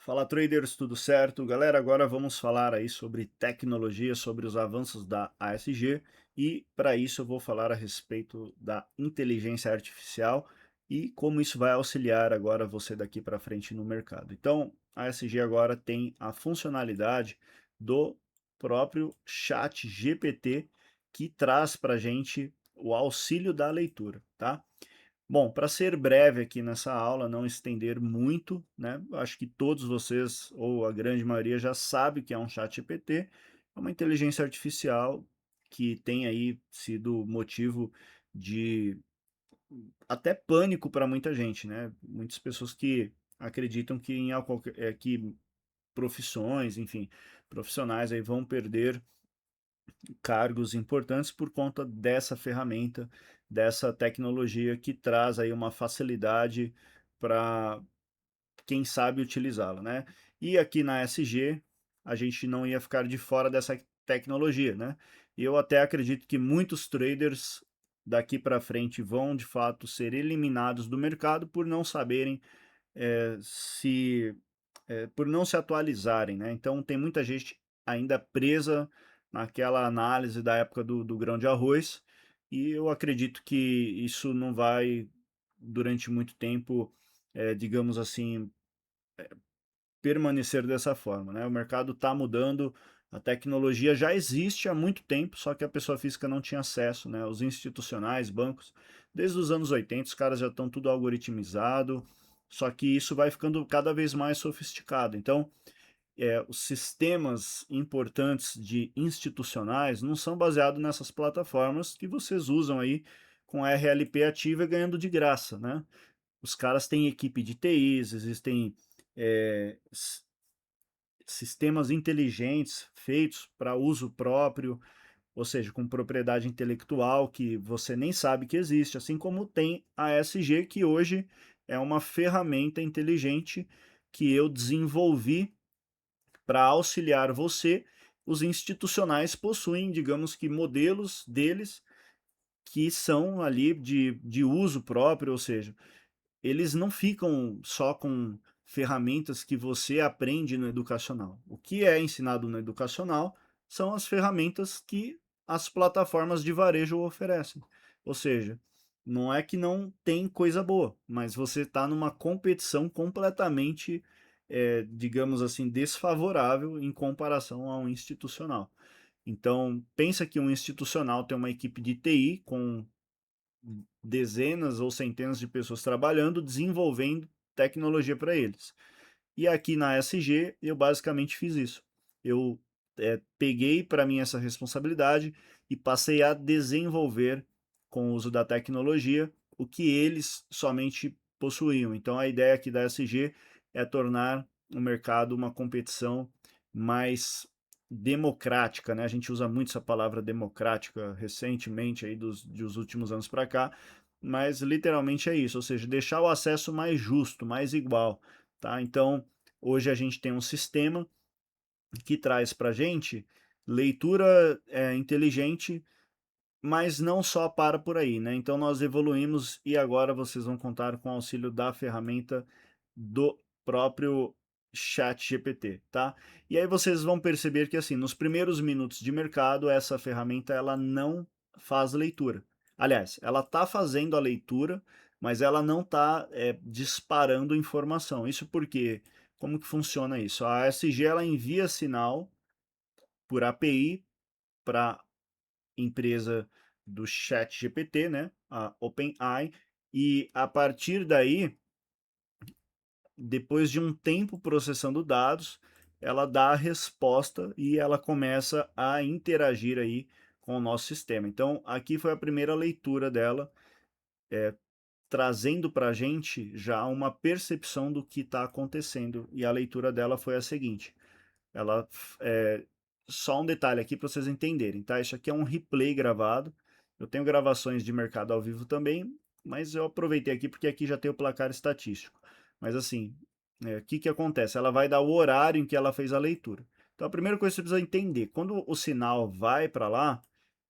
Fala traders, tudo certo? Galera, agora vamos falar aí sobre tecnologia, sobre os avanços da ASG e para isso eu vou falar a respeito da inteligência artificial e como isso vai auxiliar agora você daqui para frente no mercado. Então, a ASG agora tem a funcionalidade do próprio chat GPT que traz para a gente o auxílio da leitura, tá? Bom, para ser breve aqui nessa aula, não estender muito, né? Acho que todos vocês, ou a grande maioria, já sabe o que é um chat GPT. É uma inteligência artificial que tem aí sido motivo de até pânico para muita gente, né? Muitas pessoas que acreditam que que profissões, enfim, profissionais aí vão perder cargos importantes por conta dessa ferramenta, dessa tecnologia que traz aí uma facilidade para quem sabe utilizá-la, né? E aqui na SG a gente não ia ficar de fora dessa tecnologia, né? E eu até acredito que muitos traders daqui para frente vão de fato ser eliminados do mercado por não saberem se por não se atualizarem, né? Então tem muita gente ainda presa naquela análise da época do grão de arroz, e eu acredito que isso não vai, durante muito tempo, digamos assim, permanecer dessa forma, né? O mercado está mudando, a tecnologia já existe há muito tempo, só que a pessoa física não tinha acesso, né? Os institucionais, bancos, desde os anos 80, os caras já estão tudo algoritmizado, só que isso vai ficando cada vez mais sofisticado. Então, os sistemas importantes de institucionais não são baseados nessas plataformas que vocês usam aí com a RLP ativa e ganhando de graça, né? Os caras têm equipe de TIs, existem é, sistemas inteligentes feitos para uso próprio, ou seja, com propriedade intelectual que você nem sabe que existe, assim como tem a SG, que hoje é uma ferramenta inteligente que eu desenvolvi para auxiliar você. Os institucionais possuem, digamos que, modelos deles que são ali de uso próprio, ou seja, eles não ficam só com ferramentas que você aprende no educacional. O que é ensinado no educacional são as ferramentas que as plataformas de varejo oferecem. Ou seja, não é que não tem coisa boa, mas você está numa competição completamente, digamos assim, desfavorável em comparação ao institucional. Então, pensa que um institucional tem uma equipe de TI com dezenas ou centenas de pessoas trabalhando, desenvolvendo tecnologia para eles. E aqui na SG eu basicamente fiz isso. Eu peguei para mim essa responsabilidade e passei a desenvolver com o uso da tecnologia o que eles somente possuíam. Então a ideia aqui da SG é tornar o mercado uma competição mais democrática, né? A gente usa muito essa palavra democrática recentemente aí dos últimos anos para cá, mas literalmente é isso, ou seja, deixar o acesso mais justo, mais igual, tá? Então, hoje a gente tem um sistema que traz para a gente leitura inteligente, mas não só para por aí, né? Então nós evoluímos e agora vocês vão contar com o auxílio da ferramenta do próprio chat GPT, tá? E aí vocês vão perceber que assim, nos primeiros minutos de mercado, essa ferramenta ela não faz leitura. Aliás, ela está fazendo a leitura, mas ela não está disparando informação. Isso porque, como que funciona isso? A ASG ela envia sinal por API para empresa do chat GPT, né, a OpenAI, e a partir daí, depois de um tempo processando dados, ela dá a resposta e ela começa a interagir aí com o nosso sistema. Então, aqui foi a primeira leitura dela, trazendo para a gente já uma percepção do que está acontecendo. E a leitura dela foi a seguinte: ela só um detalhe aqui para vocês entenderem, tá? Isso aqui é um replay gravado. Eu tenho gravações de mercado ao vivo também, mas eu aproveitei aqui porque aqui já tem o placar estatístico. Mas assim, o que que acontece? Ela vai dar o horário em que ela fez a leitura. Então a primeira coisa que você precisa entender, quando o sinal vai para lá,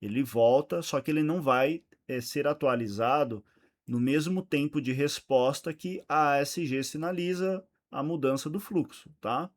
ele volta, só que ele não vai ser atualizado no mesmo tempo de resposta que a ASG sinaliza a mudança do fluxo, tá?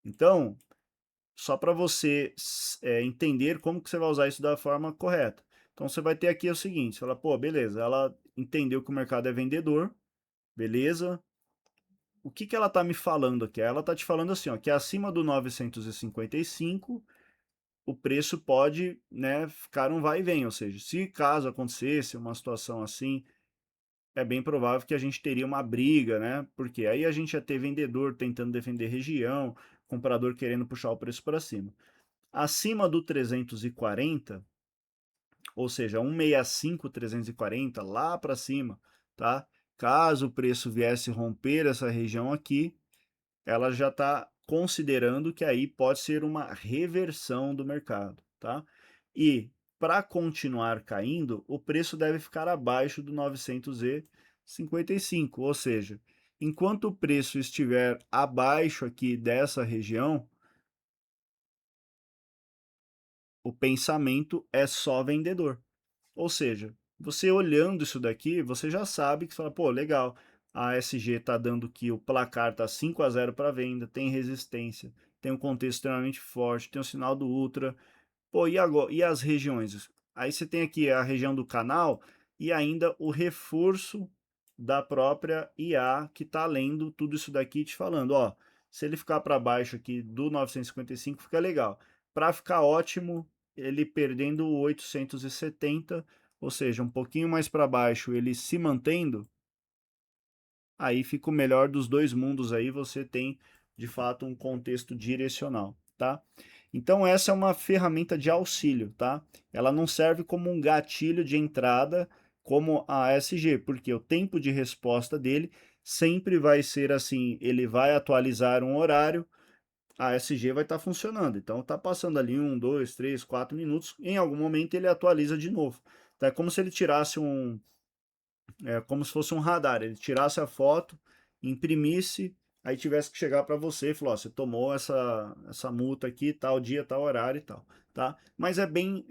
Então, só para você entender como que você vai usar isso da forma correta. Então, você vai ter aqui o seguinte, você fala, pô, beleza, ela entendeu que o mercado é vendedor, beleza. O que que ela está me falando aqui? Ela está te falando assim, ó, que acima do 955 o preço pode, né, ficar um vai e vem, ou seja, se caso acontecesse uma situação assim, é bem provável que a gente teria uma briga, né? Porque aí a gente ia ter vendedor tentando defender região, comprador querendo puxar o preço para cima. Acima do 340, ou seja, 165, 340 lá para cima, tá? Caso o preço viesse romper essa região aqui, ela já está considerando que aí pode ser uma reversão do mercado, tá? E para continuar caindo, o preço deve ficar abaixo do 955, ou seja, enquanto o preço estiver abaixo aqui dessa região, o pensamento é só vendedor. Ou seja, você olhando isso daqui, você já sabe que você fala, pô, legal, a SG está dando que o placar está 5-0 para venda, tem resistência, tem um contexto extremamente forte, tem o sinal do Ultra. Pô, e agora? E as regiões? Aí você tem aqui a região do canal e ainda o reforço da própria IA que está lendo tudo isso daqui te falando, ó, se ele ficar para baixo aqui do 955 fica legal. Para ficar ótimo, ele perdendo o 870, ou seja, um pouquinho mais para baixo, ele se mantendo, aí fica o melhor dos dois mundos aí, você tem de fato um contexto direcional, tá? Então essa é uma ferramenta de auxílio, tá? Ela não serve como um gatilho de entrada como a ASG, porque o tempo de resposta dele sempre vai ser assim, ele vai atualizar um horário, a ASG vai estar funcionando. Então está passando ali 1, 2, 3, 4 minutos, em algum momento ele atualiza de novo. Então, é como se ele tirasse como se fosse um radar. Ele tirasse a foto, imprimisse, aí tivesse que chegar para você e falar: ó, você tomou essa multa aqui, tal dia, tal horário e tal. Tá? Mas é bem,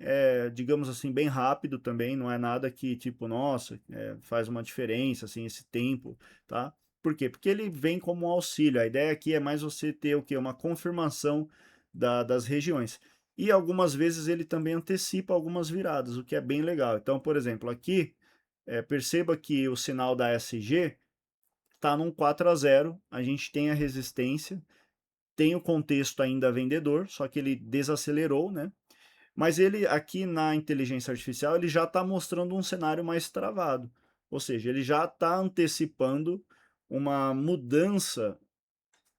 digamos assim, bem rápido também, não é nada que tipo, nossa, faz uma diferença, assim, esse tempo, tá? Por quê? Porque ele vem como um auxílio. A ideia aqui é mais você ter o quê? Uma confirmação das regiões. E algumas vezes ele também antecipa algumas viradas, o que é bem legal. Então, por exemplo, aqui perceba que o sinal da SG está num 4-0, a gente tem a resistência, tem o contexto ainda vendedor, só que ele desacelerou, né? Mas ele aqui na inteligência artificial ele já está mostrando um cenário mais travado, ou seja, ele já está antecipando uma mudança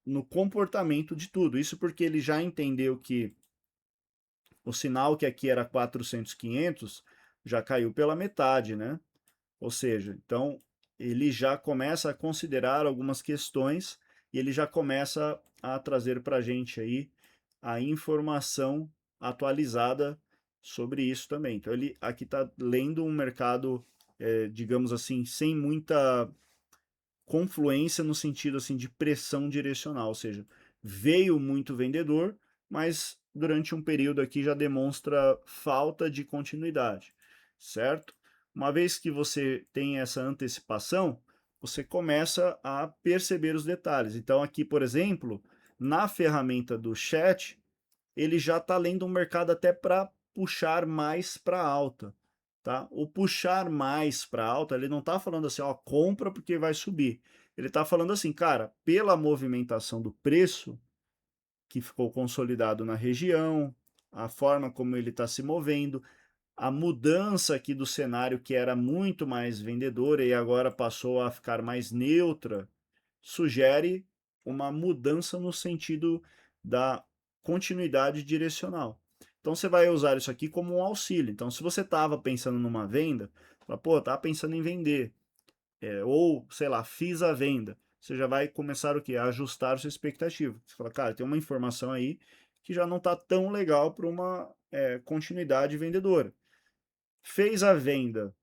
no comportamento de tudo. Isso porque ele já entendeu que o sinal que aqui era 400, 500 já caiu pela metade, né? Ou seja, então ele já começa a considerar algumas questões e ele já começa a trazer para a gente aí a informação atualizada sobre isso também. Então ele aqui está lendo um mercado, digamos assim, sem muita confluência no sentido assim de pressão direcional, ou seja, veio muito vendedor, mas durante um período aqui já demonstra falta de continuidade, certo? Uma vez que você tem essa antecipação, você começa a perceber os detalhes. Então aqui, por exemplo, na ferramenta do chat, ele já está lendo um mercado até para puxar mais para alta. Tá? O puxar mais para alta, ele não está falando assim, ó, compra porque vai subir. Ele está falando assim, cara, pela movimentação do preço que ficou consolidado na região, a forma como ele está se movendo, a mudança aqui do cenário que era muito mais vendedora e agora passou a ficar mais neutra, sugere uma mudança no sentido da continuidade direcional. Então você vai usar isso aqui como um auxílio. Então, se você estava pensando numa venda, fala, pô, estava pensando em vender, ou sei lá, fiz a venda, você já vai começar o que? A ajustar sua expectativa. Você fala, cara, tem uma informação aí que já não está tão legal para uma continuidade vendedora. Fez a venda,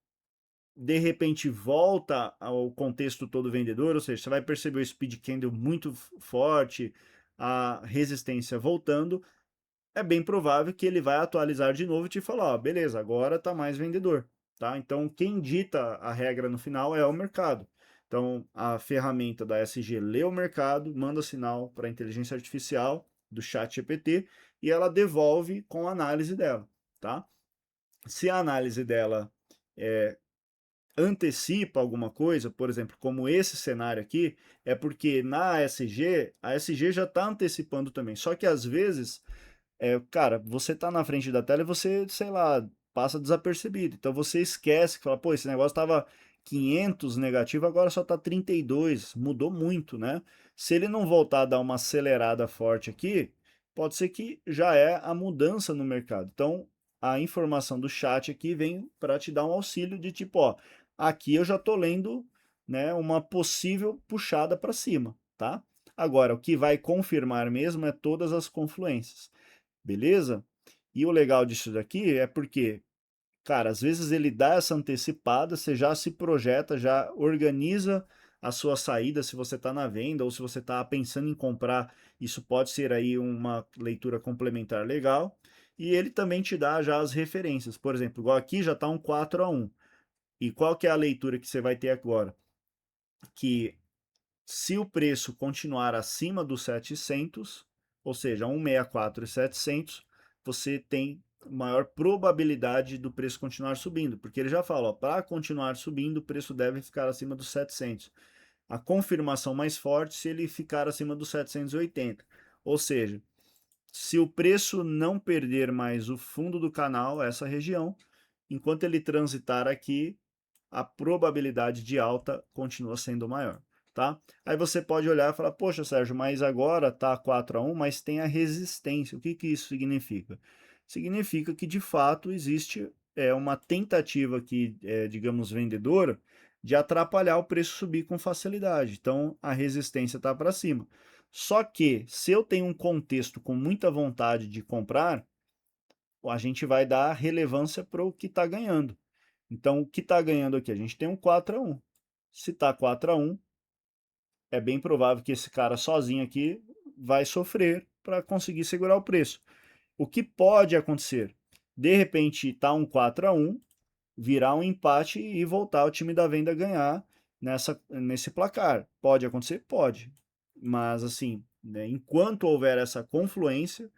de repente volta ao contexto todo vendedor, ou seja, você vai perceber o speed candle muito forte, a resistência voltando, é bem provável que ele vai atualizar de novo e te falar, ó, beleza, agora está mais vendedor, tá? Então quem dita a regra no final é o mercado. Então, a ferramenta da SG lê o mercado, manda sinal para a inteligência artificial do chat GPT e ela devolve com a análise dela, tá? Se a análise dela antecipa alguma coisa, por exemplo, como esse cenário aqui, é porque na ASG, a ASG já está antecipando também. Só que às vezes, cara, você está na frente da tela e você, sei lá, passa desapercebido. Então você esquece que fala, pô, esse negócio estava 500 negativo, agora só está 32, mudou muito, né? Se ele não voltar a dar uma acelerada forte aqui, pode ser que já é a mudança no mercado. Então, a informação do chat aqui vem para te dar um auxílio de tipo, ó, aqui eu já estou lendo, né, uma possível puxada para cima, tá? Agora, o que vai confirmar mesmo é todas as confluências, beleza? E o legal disso daqui é porque, cara, às vezes ele dá essa antecipada, você já se projeta, já organiza a sua saída se você está na venda ou se você está pensando em comprar, isso pode ser aí uma leitura complementar legal. E ele também te dá já as referências. Por exemplo, igual aqui já está um 4-1. E qual que é a leitura que você vai ter agora? Que se o preço continuar acima dos 700, ou seja, 164 e 700, você tem maior probabilidade do preço continuar subindo, porque ele já fala, para continuar subindo, o preço deve ficar acima dos 700. A confirmação mais forte se ele ficar acima dos 780. Ou seja, se o preço não perder mais o fundo do canal, essa região, enquanto ele transitar aqui, a probabilidade de alta continua sendo maior, tá? Aí você pode olhar e falar, poxa, Sérgio, mas agora tá 4-1, mas tem a resistência. O que que isso significa? Significa que de fato existe uma tentativa aqui, digamos, vendedora, de atrapalhar o preço subir com facilidade. Então a resistência está para cima. Só que se eu tenho um contexto com muita vontade de comprar, a gente vai dar relevância para o que está ganhando. Então, o que está ganhando aqui? A gente tem um 4-1. Se está 4-1, é bem provável que esse cara sozinho aqui vai sofrer para conseguir segurar o preço. O que pode acontecer? De repente, está um 4-1, virar um empate e voltar o time da venda a ganhar nesse placar. Pode acontecer? Pode. Mas, assim, né, enquanto houver essa confluência,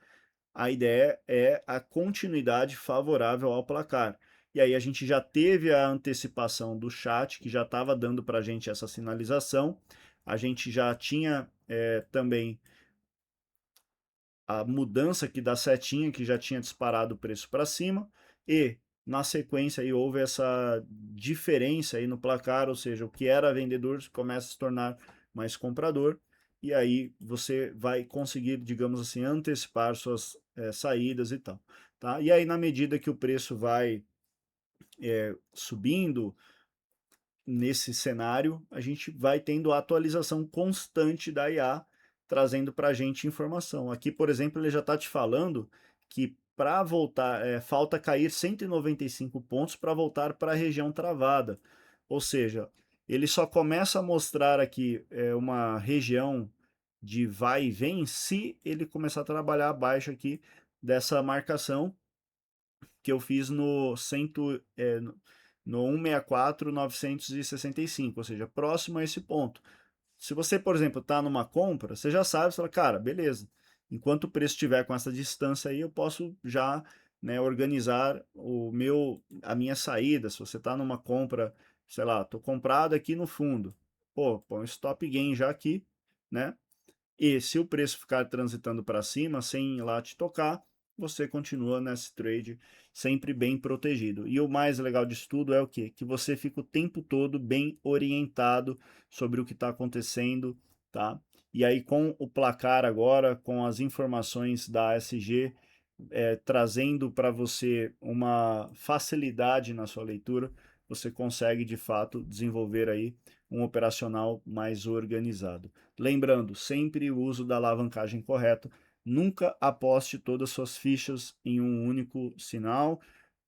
a ideia é a continuidade favorável ao placar. E aí a gente já teve a antecipação do chat, que já estava dando para a gente essa sinalização. A gente já tinha também a mudança aqui da setinha, que já tinha disparado o preço para cima. E na sequência aí houve essa diferença aí no placar, ou seja, o que era vendedor começa a se tornar mais comprador. E aí você vai conseguir, digamos assim, antecipar suas saídas e tal. Tá? E aí, na medida que o preço vai subindo nesse cenário, a gente vai tendo a atualização constante da IA, trazendo para a gente informação. Aqui, por exemplo, ele já está te falando que para voltar, falta cair 195 pontos para voltar para a região travada. Ou seja, ele só começa a mostrar aqui uma região de vai e vem se ele começar a trabalhar abaixo aqui dessa marcação que eu fiz no, no 164,965, ou seja, próximo a esse ponto. Se você, por exemplo, está numa compra, você já sabe, você fala, cara, beleza. Enquanto o preço estiver com essa distância aí, eu posso já, né, organizar a minha saída. Se você está numa compra, sei lá, estou comprado aqui no fundo, pô, põe um stop gain já aqui, né? E se o preço ficar transitando para cima, sem ir lá te tocar, você continua nesse trade sempre bem protegido. E o mais legal disso tudo é o quê? Que você fica o tempo todo bem orientado sobre o que está acontecendo, tá? E aí com o placar agora, com as informações da ASG, trazendo para você uma facilidade na sua leitura, você consegue de fato desenvolver aí um operacional mais organizado. Lembrando, sempre o uso da alavancagem correta. Nunca aposte todas as suas fichas em um único sinal,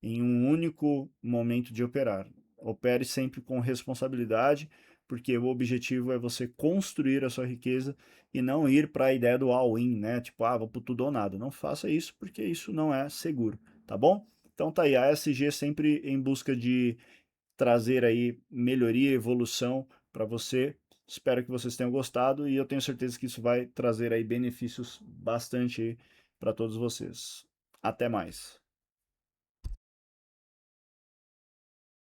em um único momento de operar. Opere sempre com responsabilidade, porque o objetivo é você construir a sua riqueza e não ir para a ideia do all-in, né? Tipo, vou por tudo ou nada. Não faça isso, porque isso não é seguro, tá bom? Então tá aí, a SG sempre em busca de trazer aí melhoria, evolução para você. Espero que vocês tenham gostado e eu tenho certeza que isso vai trazer aí benefícios bastante para todos vocês. Até mais.